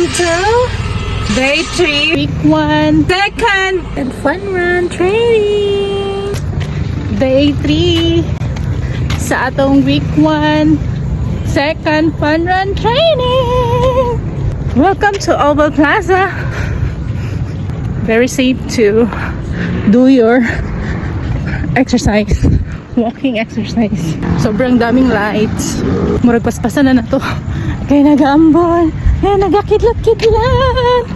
Welcome to day 3, week 1, second and fun run training. Day 3 sa atong week 1, second fun run training. Welcome to Oval Plaza. Very safe to do your exercise, walking exercise. Sobrang daming lights. Murag paspasan na to. Kaya nag-aambon. Kaya nagakidlat-kidlat.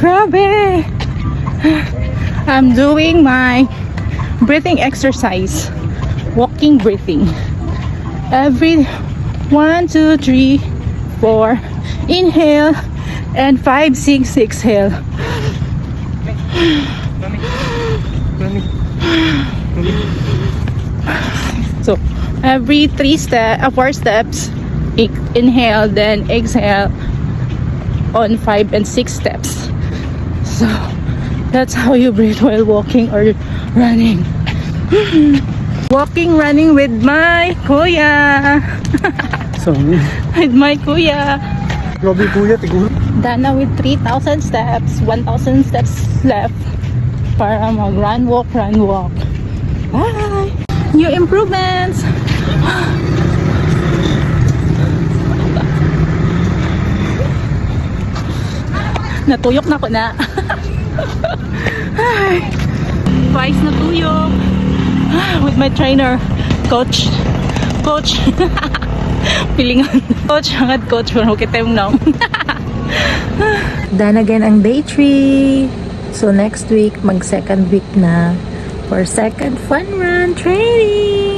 Grabe. I'm doing my breathing exercise. Walking breathing. Every 1, 2, 3, 4. Inhale. And 5, 6 exhale. So every 4 steps, inhale, then exhale on 5 and 6 steps. So that's how you breathe while walking or running. Walking, running with my kuya. So, With my kuya. grabe kuya, tiguro. Done na with 3,000 steps, 1,000 steps left para mag run, walk, run, walk. Bye! New improvements! Natuyok na ko na. Twice natuyok. With my trainer, coach. Pilingan. Coach, hangad coach. Pero kita yung nom. Done again ang day 3. So next week, mag second week na for second fun run training.